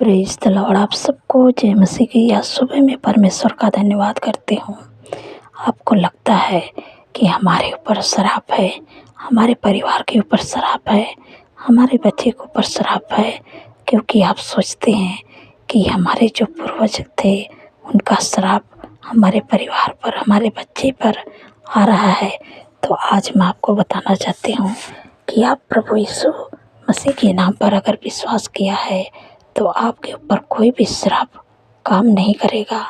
Praise the Lord. आप सबको जय मसीह की या सुबह में परमेश्वर का धन्यवाद करती हूँ। आपको लगता है कि हमारे ऊपर श्राप है, हमारे परिवार के ऊपर श्राप है, हमारे बच्चे के ऊपर श्राप है, क्योंकि आप सोचते हैं कि हमारे जो पूर्वज थे उनका श्राप हमारे परिवार पर, हमारे बच्चे पर आ रहा है। तो आज मैं आपको बताना चाहती हूँ कि आप प्रभु यीशु मसीह के नाम पर अगर विश्वास किया है तो आपके ऊपर कोई भी श्राप काम नहीं करेगा।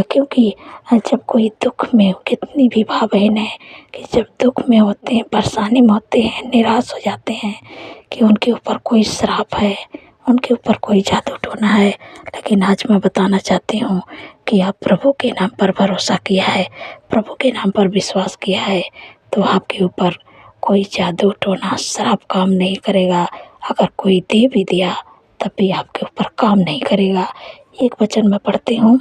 क्योंकि जब कोई दुख में, कितनी भी भाव बहन है कि जब दुख में होते हैं, परेशानी में होते हैं, निराश हो जाते हैं कि उनके ऊपर कोई श्राप है, उनके ऊपर कोई जादू टोना है। लेकिन आज मैं बताना चाहती हूँ कि आप प्रभु के नाम पर भरोसा किया है, प्रभु के नाम पर विश्वास किया है तो आपके ऊपर कोई जादू टोना श्राप काम नहीं करेगा। अगर कोई दे भी दिया तब भी आपके ऊपर काम नहीं करेगा। एक वचन मैं पढ़ती हूँ,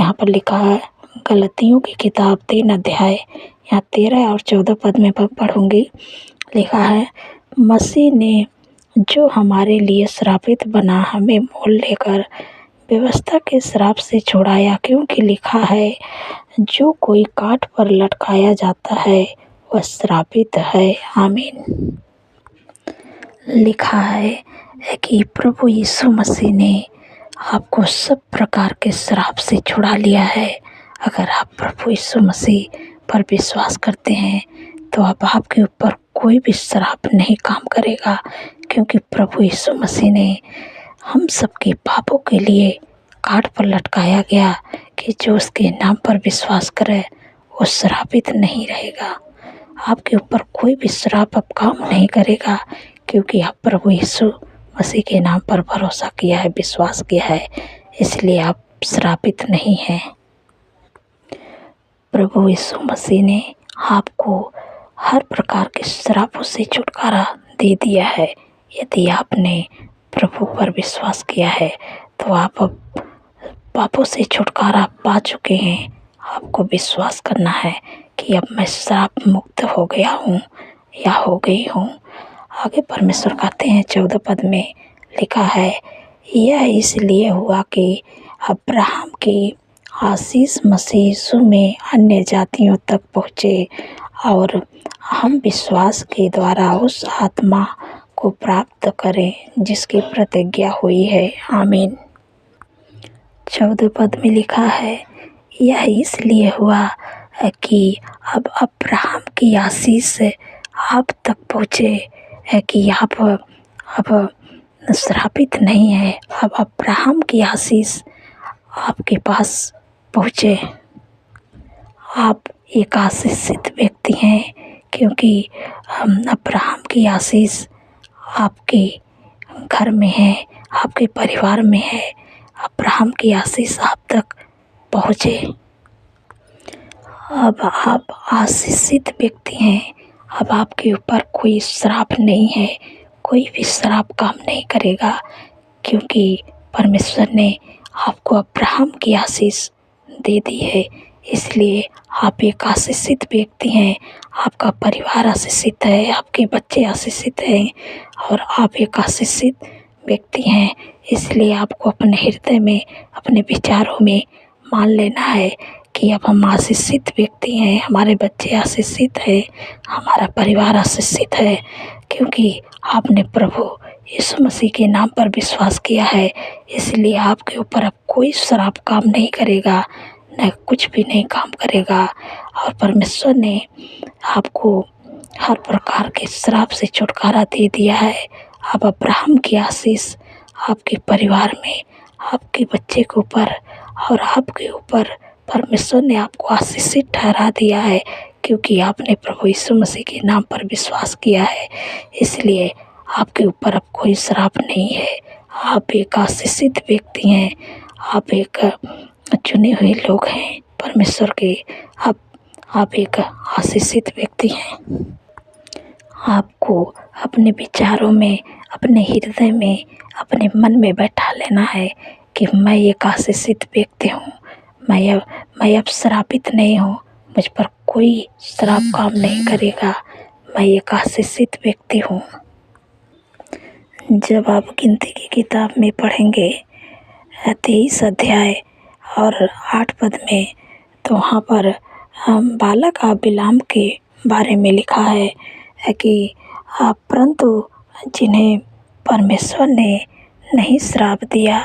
यहाँ पर लिखा है गलतियों की किताब 3 अध्याय यहाँ 13 और 14 पद में पढ़ूँगी। लिखा है, मसीह ने जो हमारे लिए श्रापित बना हमें मोल लेकर व्यवस्था के श्राप से छुड़ाया, क्योंकि लिखा है जो कोई काठ पर लटकाया जाता है वह श्रापित है। आमीन। लिखा है कि प्रभु यीशु मसीह ने आपको सब प्रकार के श्राप से छुड़ा लिया है। अगर आप प्रभु यीशु मसीह पर विश्वास करते हैं तो अब आपके ऊपर कोई भी श्राप नहीं काम करेगा, क्योंकि प्रभु यीशु मसीह ने हम सबके पापों के लिए काठ पर लटकाया गया कि जो उसके नाम पर विश्वास करे वो श्रापित नहीं रहेगा। आपके ऊपर कोई भी श्राप अब काम नहीं करेगा, क्योंकि आप प्रभु यीशु मसीह के नाम पर भरोसा किया है, विश्वास किया है, इसलिए आप श्रापित नहीं हैं। प्रभु यीशु मसीह ने आपको हर प्रकार के श्रापों से छुटकारा दे दिया है। यदि आपने प्रभु पर विश्वास किया है तो आप अब पापों से छुटकारा पा चुके हैं। आपको विश्वास करना है कि अब मैं श्राप मुक्त हो गया हूँ या हो गई हूँ। आगे परमेश्वर कहते हैं 14 पद में लिखा है, यह इसलिए हुआ कि अब्राहम की आशीष मसीह यीशु में अन्य जातियों तक पहुँचे और हम विश्वास के द्वारा उस आत्मा को प्राप्त करें जिसकी प्रतिज्ञा हुई है। आमीन। 14 पद में लिखा है, यह इसलिए हुआ कि अब अब्राहम की आशीष आप तक पहुँचे है कि आप अब श्रापित नहीं है। अब अब्राहम की आशीष आपके पास पहुँचे। आप एक आशीषित व्यक्ति हैं, क्योंकि अब्राहम की आशीष आपके घर में है, आपके परिवार में है। अब्राहम की आशीष आप तक पहुँचे। अब आप आशीषित व्यक्ति हैं। अब आपके ऊपर कोई श्राप नहीं है, कोई भी श्राप काम नहीं करेगा, क्योंकि परमेश्वर ने आपको अब्राहम की आशीष दे दी है। इसलिए आप एक आशीषित व्यक्ति हैं। आपका परिवार आशीषित है, आपके बच्चे आशीषित हैं और आप एक आशीषित व्यक्ति हैं। इसलिए आपको अपने हृदय में, अपने विचारों में मान लेना है कि अब हम आशीषित व्यक्ति हैं, हमारे बच्चे आशीषित हैं, हमारा परिवार आशीषित है, क्योंकि आपने प्रभु यीशु मसीह के नाम पर विश्वास किया है। इसलिए आपके ऊपर अब कोई श्राप काम नहीं करेगा, न कुछ भी नहीं काम करेगा। और परमेश्वर ने आपको हर प्रकार के श्राप से छुटकारा दे दिया है। अब अब्राहम की आशीष आपके परिवार में, आपके बच्चे के ऊपर और आपके ऊपर परमेश्वर ने आपको आशीषित ठहरा दिया है, क्योंकि आपने प्रभु यीशु मसीह के नाम पर विश्वास किया है। इसलिए आपके ऊपर अब कोई श्राप नहीं है। आप एक आशीषित व्यक्ति हैं, आप एक चुने हुए लोग हैं परमेश्वर के। आप एक आशीषित व्यक्ति हैं। आपको अपने विचारों में, अपने हृदय में, अपने मन में बैठा लेना है कि मैं एक आशीषित व्यक्ति हूँ। मैं अब श्रापित नहीं हूँ, मुझ पर कोई श्राप काम नहीं करेगा। मैं एक आशीषित व्यक्ति हूँ। जब आप गिनती की किताब में पढ़ेंगे 23 अध्याय और 8 पद में, तो वहाँ पर बालक बिलाम के बारे में लिखा है कि परंतु जिन्हें परमेश्वर ने नहीं श्राप दिया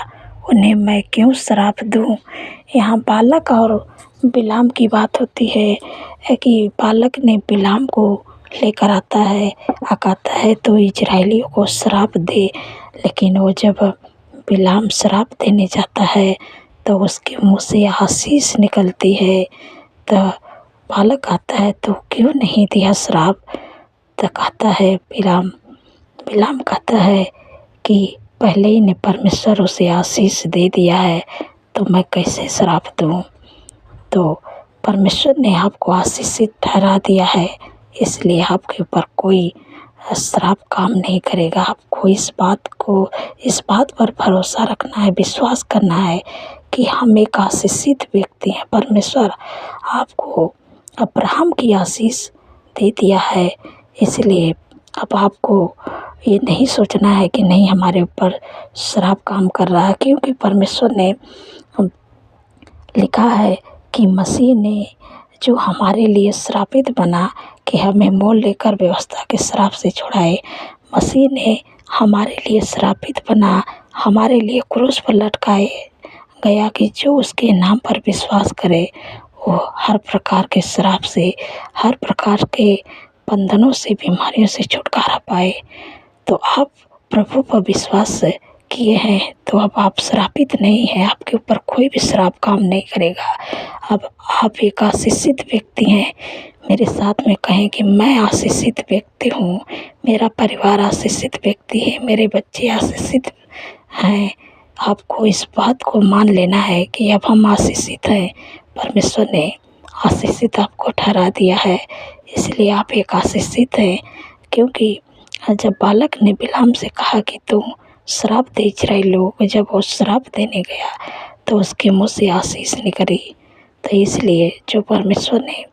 उन्हें मैं क्यों श्राप दूँ। यहाँ बालक और बिलाम की बात होती है कि बालक ने बिलाम को लेकर आता है तो इजराइलियों को श्राप दे, लेकिन वो जब बिलाम श्राप देने जाता है तो उसके मुंह से आशीष निकलती है। तो बालक आता है तो क्यों नहीं दिया श्राप। तो कहता है बिलाम कहता है कि पहले ही ने परमेश्वर उसे आशीष दे दिया है तो मैं कैसे श्राप दूँ। तो परमेश्वर ने आपको आशीषित ठहरा दिया है, इसलिए आपके ऊपर कोई श्राप काम नहीं करेगा। आपको इस बात पर भरोसा रखना है, विश्वास करना है कि हम एक आशीषित व्यक्ति हैं। परमेश्वर आपको अब्राहम की आशीष दे दिया है, इसलिए अब आपको ये नहीं सोचना है कि नहीं हमारे ऊपर श्राप काम कर रहा है, क्योंकि परमेश्वर ने लिखा है कि मसीह ने जो हमारे लिए श्रापित बना कि हमें मोल लेकर व्यवस्था के श्राप से छुड़ाए, मसीह ने हमारे लिए श्रापित बना, हमारे लिए क्रूस पर लटकाए गया कि जो उसके नाम पर विश्वास करे वो हर प्रकार के श्राप से, हर प्रकार के बंधनों से, बीमारियों से छुटकारा पाए। तो आप प्रभु पर विश्वास किए हैं तो अब आप श्रापित नहीं हैं, आपके ऊपर कोई भी श्राप काम नहीं करेगा। अब आप एक आशीषित व्यक्ति हैं। मेरे साथ में कहें कि मैं आशीषित व्यक्ति हूँ, मेरा परिवार आशीषित व्यक्ति है, मेरे बच्चे आशीषित हैं। आपको इस बात को मान लेना है कि अब हम आशीषित हैं, परमेश्वर ने आशीषित आपको ठहरा दिया है, इसलिए आप एक आशीषित हैं। क्योंकि जब बालक ने बिलाम से कहा कि तुम श्राप दे इजराइल लोगों को, जब वो श्राप देने गया तो उसके मुंह से आशीष निकली। तो इसलिए जो परमेश्वर ने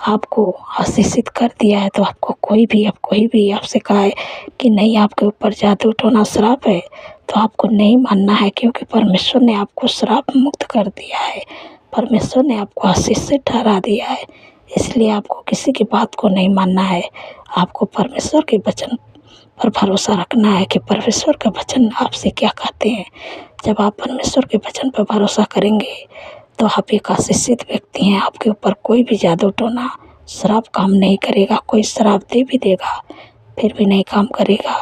आपको आशीषित कर दिया है, तो आपको कोई भी आपसे कहा है कि नहीं आपके ऊपर जादू टोना श्राप है, तो आपको नहीं मानना है, क्योंकि परमेश्वर ने आपको श्राप मुक्त कर दिया है, परमेश्वर ने आपको आशीषित ठहरा दिया है। इसलिए आपको किसी की बात को नहीं मानना है, आपको परमेश्वर के वचन पर भरोसा रखना है कि परमेश्वर का वचन आपसे क्या कहते हैं। जब आप परमेश्वर के वचन पर भरोसा करेंगे तो आप एक आशीषित व्यक्ति हैं। आपके ऊपर कोई भी जादू टोना श्राप काम नहीं करेगा। कोई श्राप दे भी देगा फिर भी नहीं काम करेगा।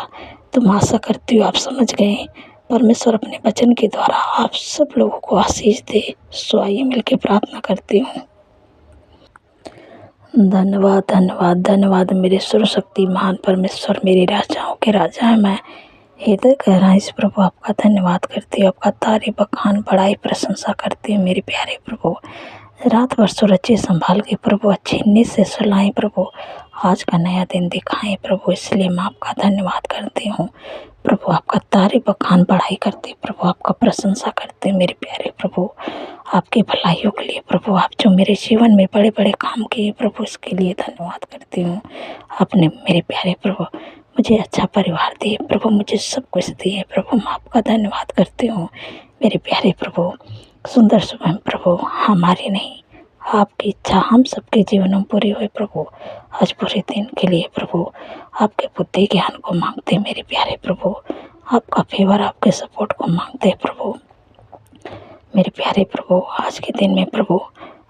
तो मैं आशा करती हूँ आप समझ गए। परमेश्वर अपने वचन के द्वारा आप सब लोगों को आशीष दे। सो आइए मिलकर प्रार्थना करती हूँ। धन्यवाद धन्यवाद धन्यवाद मेरे सर्वशक्ति महान परमेश्वर, मेरे राजाओं के राजा है। मैं हृदय गहराई से प्रभु आपका धन्यवाद करती हूँ, आपका तारीफ बखान बड़ाई प्रशंसा करती हूँ। मेरे प्यारे प्रभु रात भर सुरक्षित संभाल के प्रभु अच्छी नींद से सुलाएं प्रभु, आज का नया दिन दिखाएं प्रभु, इसलिए मैं आपका धन्यवाद करती हूँ प्रभु। आपका तारीफ बखान बढ़ाई करते प्रभु, आपका प्रशंसा करते मेरे प्यारे प्रभु। आपके भलाइयों के लिए प्रभु, आप जो मेरे जीवन में बड़े बड़े काम किए प्रभु, इसके लिए धन्यवाद करती हूँ। आपने मेरे प्यारे प्रभु मुझे अच्छा परिवार दिए प्रभु, मुझे सब कुछ दिए प्रभु, मैं आपका धन्यवाद करती हूँ। मेरे प्यारे प्रभु सुंदर सुबह प्रभु, हमारी नहीं आपकी इच्छा हम सबके जीवन में पूरी हुई प्रभु। आज पूरे दिन के लिए प्रभु आपके बुद्धि ज्ञान को मांगते मेरे प्यारे प्रभु, आपका फेवर आपके सपोर्ट को मांगते प्रभु। मेरे प्यारे प्रभु आज के दिन में प्रभु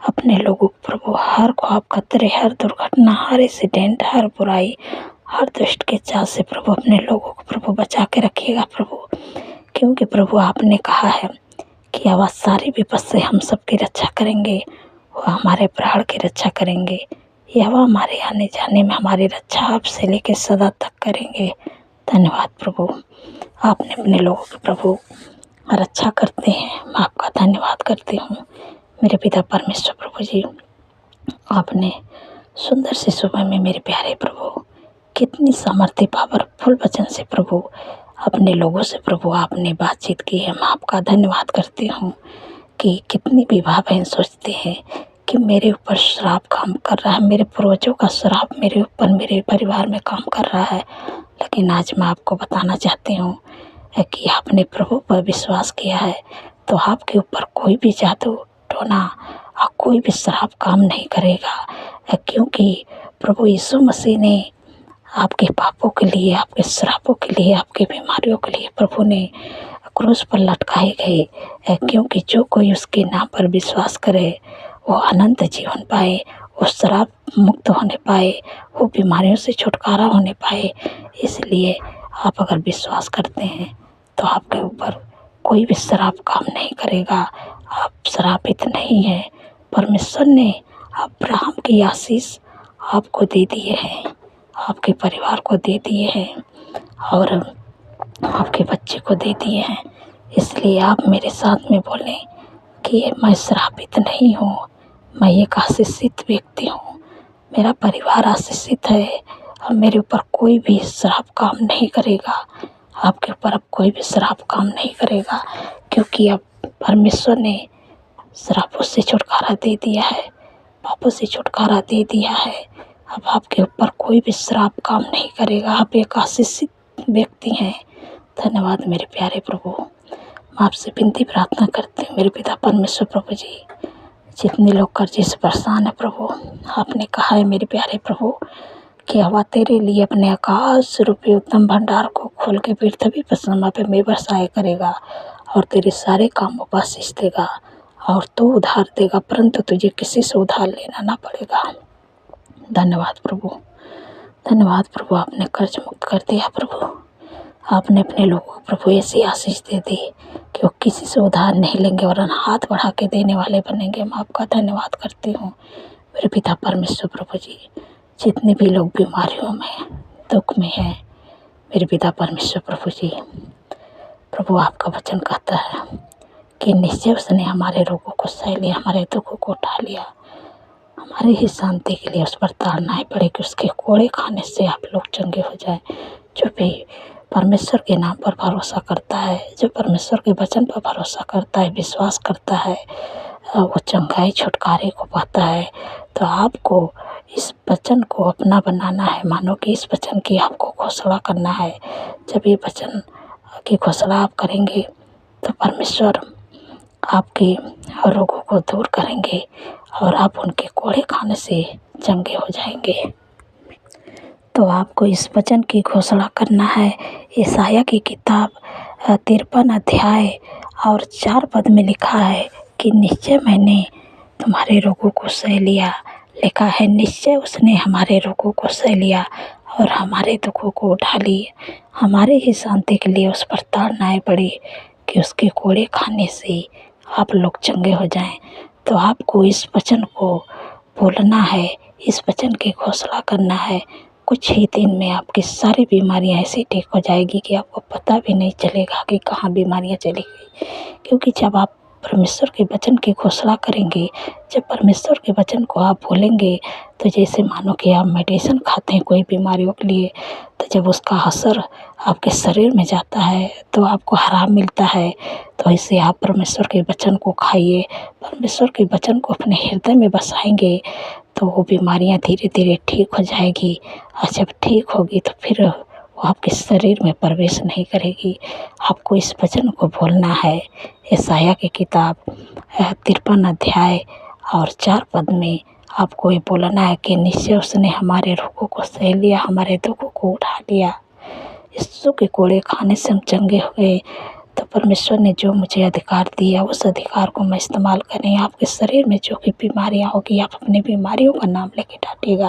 अपने लोगों को प्रभु हर ख्वाब खतरे, हर दुर्घटना, हर एक्सीडेंट, हर बुराई, हर दुष्ट के चाल से प्रभु अपने लोगों को प्रभु बचा के रखिएगा प्रभु। क्योंकि प्रभु आपने कहा है कि आवाज़ सारी विपद से हम सबकी रक्षा करेंगे, वह हमारे प्राण की रक्षा करेंगे। यह हमारे आने जाने में हमारी रक्षा आपसे लेकर सदा तक करेंगे। धन्यवाद प्रभु, आपने अपने लोगों की प्रभु रक्षा करते हैं, मैं आपका धन्यवाद करती हूँ। मेरे पिता परमेश्वर प्रभु जी, आपने सुंदर सी सुबह में मेरे प्यारे प्रभु कितनी सामर्थ्य पावरफुल वचन से प्रभु अपने लोगों से प्रभु आपने बातचीत की है। मैं आपका धन्यवाद करती हूँ कि कितनी भी भाव बहन सोचते हैं कि मेरे ऊपर श्राप काम कर रहा है, मेरे पूर्वजों का श्राप मेरे ऊपर, मेरे परिवार में काम कर रहा है। लेकिन आज मैं आपको बताना चाहती हूँ कि आपने प्रभु पर विश्वास किया है तो आपके ऊपर कोई भी जादू टोना और कोई भी श्राप काम नहीं करेगा, क्योंकि प्रभु यीशु मसीह ने आपके पापों के लिए, आपके श्रापों के लिए, आपकी बीमारियों के लिए प्रभु ने क्रूस पर लटकाए गए, क्योंकि जो कोई उसके नाम पर विश्वास करे वो अनंत जीवन पाए, वो श्राप मुक्त होने पाए, वो बीमारियों से छुटकारा होने पाए। इसलिए आप अगर विश्वास करते हैं तो आपके ऊपर कोई भी श्राप काम नहीं करेगा। आप श्रापित नहीं हैं। परमेश्वर ने अब्राहम की आशीष आपको दे दिए हैं, आपके परिवार को दे दिए हैं और आपके बच्चे को दे दिए हैं। इसलिए आप मेरे साथ में बोलें कि मैं श्रापित नहीं हूँ, मैं एक आशीषित व्यक्ति हूँ, मेरा परिवार आशीषित है और मेरे ऊपर कोई भी श्राप काम नहीं करेगा। आपके ऊपर अब कोई भी श्राप काम नहीं करेगा, क्योंकि अब परमेश्वर ने श्रापों से छुटकारा दे दिया है, पापों से छुटकारा दे दिया है। अब आपके ऊपर कोई भी श्राप काम नहीं करेगा। आप एक आशीषित व्यक्ति हैं। धन्यवाद मेरे प्यारे प्रभु। मैं आपसे विनती प्रार्थना करती हूँ मेरे पिता परमेश्वर प्रभु जी, जितने लोग कर्जे से परेशान है प्रभु, आपने कहा है मेरे प्यारे प्रभु कि हवा तेरे लिए अपने आकाश रूपी उत्तम भंडार को खोल के पृथ्वी पर समय पे में बरसाए करेगा और तेरे सारे कामों पर आशीष देगा और तू उधार देगा, परंतु तुझे किसी से उधार लेना ना पड़ेगा। धन्यवाद प्रभु, धन्यवाद प्रभु। आपने कर्ज मुक्त कर दिया प्रभु। आपने अपने लोगों को प्रभु ऐसी आशीष दे दी कि वो किसी से उधार नहीं लेंगे और हाथ बढ़ा के देने वाले बनेंगे। मैं आपका धन्यवाद करती हूँ मेरे पिता परमेश्वर प्रभु जी। जितने भी लोग बीमारियों में, दुख में हैं मेरे पिता परमेश्वर प्रभु जी, प्रभु आपका वचन कहता है कि निश्चय उसने हमारे रोगों को सह लिया, हमारे दुखों को उठा लिया। हमारी ही शांति के लिए उस पर ताड़ना पड़े कि उसके कोड़े खाने से आप लोग चंगे हो जाएं। जो भी परमेश्वर के नाम पर भरोसा करता है, जो परमेश्वर के वचन पर भरोसा करता है, विश्वास करता है, वो चंगाई छुटकारे को पाता है। तो आपको इस वचन को अपना बनाना है, मानो कि इस वचन की आपको घोषणा करना है। जब ये वचन की घोषणा आप करेंगे तो परमेश्वर आपके रोगों को दूर करेंगे और आप उनके कोड़े खाने से चंगे हो जाएंगे। तो आपको इस वचन की घोषणा करना है। यशायाह की किताब 53 अध्याय और 4 पद में लिखा है कि निश्चय मैंने तुम्हारे रोगों को सह लिया। लिखा है निश्चय उसने हमारे रोगों को सह लिया और हमारे दुखों को उठा लिया। हमारे ही शांति के लिए उस पर ताड़ना पड़ी कि उसके कोड़े खाने से आप लोग चंगे हो जाएं। तो आपको इस वचन को बोलना है, इस वचन की घोषणा करना है। कुछ ही दिन में आपकी सारी बीमारियां ऐसी ठीक हो जाएगी कि आपको पता भी नहीं चलेगा कि कहाँ बीमारियां चली गई। क्योंकि जब आप परमेश्वर के वचन की घोषणा करेंगे, जब परमेश्वर के वचन को आप बोलेंगे, तो जैसे मानो कि आप मेडिसिन खाते हैं कोई बीमारियों के लिए, तो जब उसका असर आपके शरीर में जाता है तो आपको आराम मिलता है। तो ऐसे आप परमेश्वर के वचन को खाइए, परमेश्वर के वचन को अपने हृदय में बसाएंगे तो वो बीमारियां धीरे धीरे ठीक हो जाएगी। और जब ठीक होगी तो फिर वो आपके शरीर में प्रवेश नहीं करेगी। आपको इस वचन को बोलना है। यशायाह की किताब 53 अध्याय और 4 पद में आपको ये बोलना है कि निश्चय उसने हमारे रोगों को सह लिया, हमारे दुखों को उठा लिया। यीशु के कोड़े खाने से हम चंगे हुए। तो परमेश्वर ने जो मुझे अधिकार दिया उस अधिकार को मैं इस्तेमाल करें। आपके शरीर में जो भी बीमारियां होगी, आप अपनी बीमारियों का नाम लेके डांटिएगा।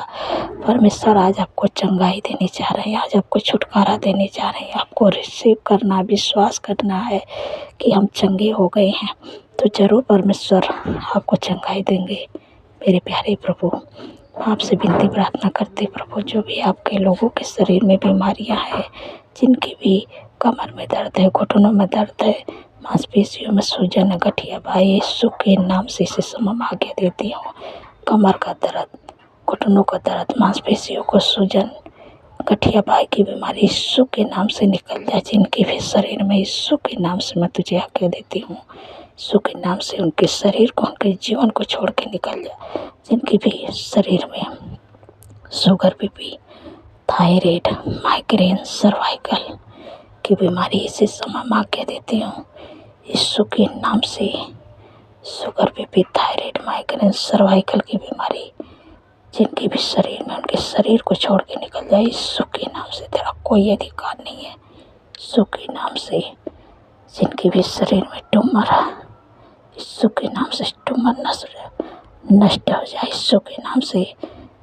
परमेश्वर आज आपको चंगाई देनी चाह रहे हैं, आज आपको छुटकारा देने चाह रहे हैं। आपको रिसीव करना, विश्वास करना है कि हम चंगे हो गए हैं, तो ज़रूर परमेश्वर आपको चंगाई देंगे। मेरे प्यारे प्रभु, आपसे विनती प्रार्थना करते प्रभु, जो भी आपके लोगों के शरीर में बीमारियां हैं, जिनकी भी कमर में दर्द है, घुटनों में दर्द है, मांसपेशियों में सूजन है, गठिया भाई यीशु के नाम से इसे समम आज्ञा देती हूँ। कमर का दर्द, घुटनों का दर्द, मांसपेशियों को सूजन, गठिया भाई की बीमारी यीशु के नाम से निकल जाए। जिनके भी शरीर में, यीशु के नाम से मैं तुझे आज्ञा देती हूँ, यीशु के नाम से उनके शरीर को, उनके जीवन को छोड़ के निकल जाए। जिनकी भी शरीर में sugar, BP, thyroid, migraine, cervical की बीमारी, इसी समय माँ कह देती हूँ यीशु के नाम से sugar, BP, thyroid, migraine, cervical की बीमारी जिनके भी शरीर में, उनके शरीर को छोड़ के निकल जाए। यीशु के नाम से तेरा कोई अधिकार नहीं है। यीशु के नाम से जिनके भी शरीर में ट्यूमर है, यीशु के नाम से ट्यूमर नष्ट हो जाए। यीशु के नाम से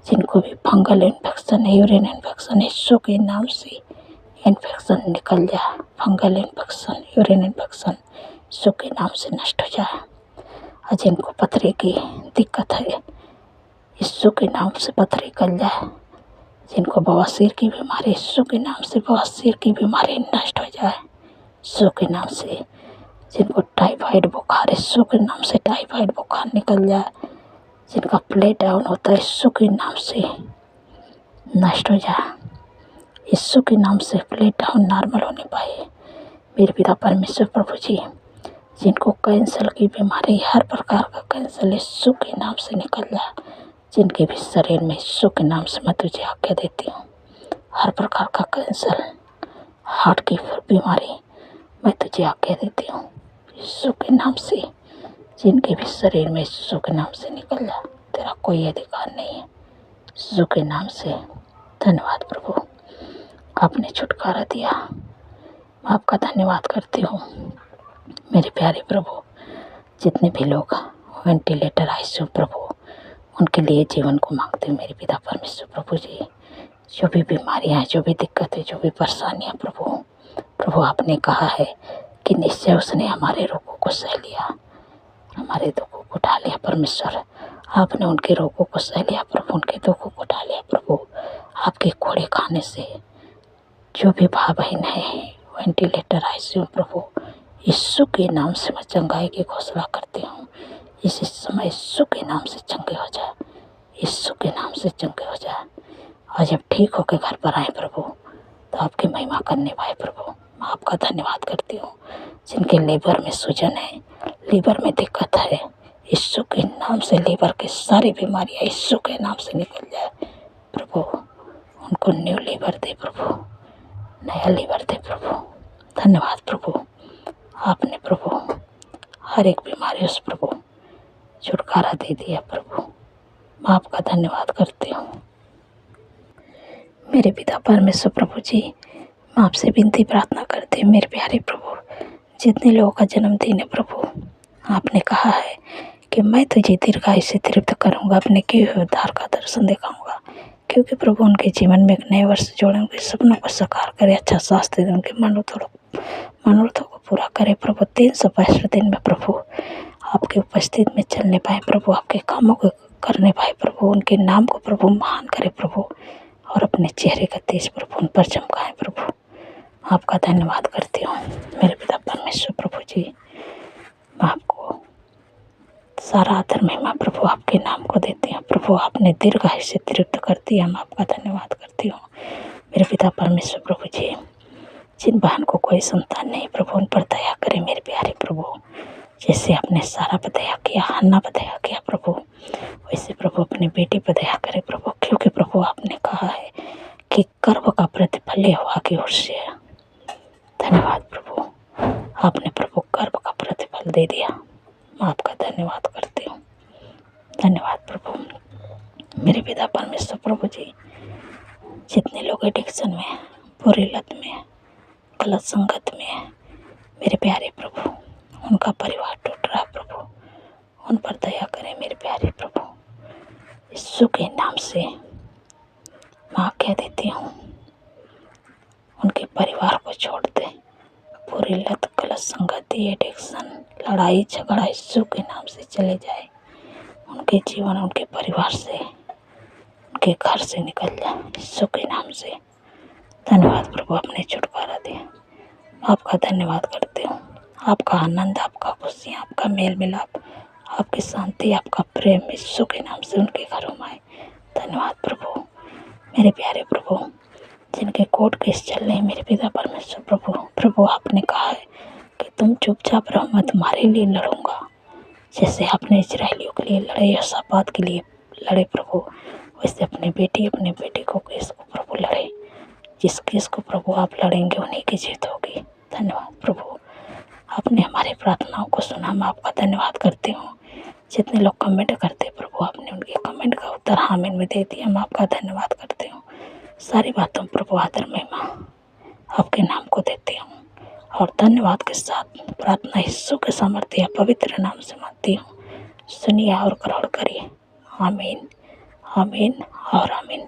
जिनको भी फंगल इन्फेक्शन है, यूरिन इन्फेक्शन, यीशु के नाम से इन्फेक्शन निकल जाए। फंगल इन्फेक्शन, यूरिन इन्फेक्शन यीशु के नाम से नष्ट हो जाए। और जिनको पथरी की दिक्कत है, यीशु के नाम से पथरी निकल जाए। जिनको बवासीर की बीमारी, यीशु के नाम से बवासीर की बीमारी नष्ट हो जाए। यीशु के नाम से जिनको टाइफाइड बुखार, यीशु के नाम से टाइफाइड बुखार निकल जाए। जिनका प्लेट डाउन होता है, यीशु के नाम से नष्ट हो जाए। यीशु के नाम से प्लेट डाउन नॉर्मल होने पाए। मेरे पिता परमेश्वर प्रभु जी, जिनको कैंसर की बीमारी, हर प्रकार का कैंसर यीशु के नाम से निकल जाए। जिनके भी शरीर में, यीशु के नाम से मैं तुझे आज्ञा देती हूँ, हर प्रकार का कैंसर, हार्ट की बीमारी मैं तुझे आज्ञा देती हूँ यीशु के नाम से। जिनके भी शरीर में, यीशु के नाम से निकल जा। तेरा कोई अधिकार नहीं है। यीशु के नाम से धन्यवाद प्रभु, आपने छुटकारा दिया। मैं आपका धन्यवाद करती हूँ मेरे प्यारे प्रभु। जितने भी लोग वेंटिलेटर, आईसीयू प्रभु, उनके लिए जीवन को मांगते हैं मेरे पिता परमेश्वर प्रभु जी। जो भी बीमारियाँ हैं, जो भी दिक्कतें, जो भी परेशानियाँ प्रभु आपने कहा है कि निश्चय उसने हमारे रोगों को सह लिया, हमारे दुखों को उठा लिया। परमेश्वर आपने उनके रोगों को सह लिया प्रभु, उनके दुखों को उठा लिया प्रभु। आपके कोड़े खाने से जो भी भाई बहन है वेंटिलेटर, आईसीयू प्रभु, यीशु के नाम से मैं चंगाई की घोषणा करती हूँ। इसी समय यीशु के नाम से चंगे हो जाए, यीशु के नाम से चंगे हो जाए। और जब ठीक होकर घर पर आए प्रभु, तो आपकी महिमा करने पाए प्रभु। मैं आपका धन्यवाद करती हूँ। जिनके लीवर में सूजन है, लीवर में दिक्कत है, यीशु के नाम से लीवर की सारी बीमारियाँ यीशु के नाम से निकल जाए प्रभु। उनको न्यू लीवर दे प्रभु, नया लीवर दे प्रभु। धन्यवाद प्रभु, आपने प्रभु हर एक बीमारी उस प्रभु छुटकारा दे दिया प्रभु। मैं आपका धन्यवाद करती हूँ मेरे पिता परमेश्वर प्रभु जी। मैं आपसे विनती प्रार्थना करती हूँ मेरे प्यारे प्रभु, जितने लोगों का जन्मदिन है प्रभु, आपने कहा है कि मैं तुझे दीर्घायु से तृप्त करूँगा, अपने किए हुए उद्धार का दर्शन दिखाऊँगा। क्योंकि प्रभु उनके जीवन में एक नए वर्ष जोड़े, उनके सपनों को साकार करे, अच्छा स्वास्थ्य दे, उनके मनोरथों को पूरा करे प्रभु। 365 दिन में प्रभु आपके उपस्थित में चलने पाए प्रभु, आपके कामों को करने पाए प्रभु, उनके नाम को प्रभु महान करे प्रभु, और अपने चेहरे का तेज प्रभु उन पर चमकाए प्रभु। आपका धन्यवाद करती हूँ मेरे पिता परमेश्वर प्रभु जी। मैं आपको सारा आदर महिमा प्रभु आपके नाम को देती हूँ प्रभु। आपने दीर्घायु से तृप्त कर दिया, मैं आपका धन्यवाद करती हूँ मेरे पिता परमेश्वर प्रभु जी। जिन बहन को कोई संतान नहीं प्रभु, उन पर दया करें मेरे प्यारे प्रभु। जैसे आपने सारा पर दया किया, हन्ना पर दया किया प्रभु, वैसे प्रभु अपनी बेटी पर दया करें प्रभु। क्योंकि प्रभु आपने कहा है कि कर्म का प्रतिफल यहोवा की ओर से है। धन्यवाद प्रभु, आपने प्रभु कर्म का प्रतिफल दे दिया। मैं आपका धन्यवाद करती हूँ। धन्यवाद प्रभु मेरे पिता परमेश्वर प्रभु जी। जितने लोग एडिक्शन में, बुरी लत में, गलत संगत में है मेरे प्यारे प्रभु, उनका परिवार टूट रहा है प्रभु, उन पर दया करें मेरे प्यारे प्रभु। यीशु के नाम से मैं आज्ञा देती हूँ, उनके परिवार को छोड़ दे। बुरी लत, गलत संगति, एडिक्शन, लड़ाई झगड़ा यीशु के नाम से चले जाए। उनके जीवन, उनके परिवार से, उनके घर से निकल जाए यीशु के नाम से। धन्यवाद प्रभु, आपने छुटकारा दिया। आपका धन्यवाद करती हूँ। आपका आनंद, आपका खुशी, आपका मेल मिलाप, आपकी शांति, आपका प्रेम यीशु के नाम से उनके घरों में आए। धन्यवाद प्रभु मेरे प्यारे प्रभु। जिनके कोर्ट केस चल रहे हैं मेरे पिता परमेश्वर प्रभु, आपने कहा है कि तुम चुपचाप रहो, मैं तुम्हारे लिए लड़ूंगा। जैसे आपने इजराइलियों के लिए लड़े, यहोशापात के लिए लड़े प्रभु, वैसे अपने बेटे को केस को प्रभु लड़े। जिस केस को प्रभु आप लड़ेंगे उन्हीं की जीत होगी। धन्यवाद प्रभु, आपने हमारी प्रार्थनाओं को सुना। मैं आपका धन्यवाद करती हूँ। जितने लोग कमेंट करते प्रभु, आपने उनके कमेंट का उत्तर आमीन में दे दिया। मैं आपका धन्यवाद करती हूँ। सारी बातों प्रभु आदर महिमा आपके नाम को देती हूँ और धन्यवाद के साथ प्रार्थना यीशु के सामर्थ्य पवित्र नाम से मांगती हूँ। सुनिए और ग्रहण करिए। आमीन, आमीन और आमीन।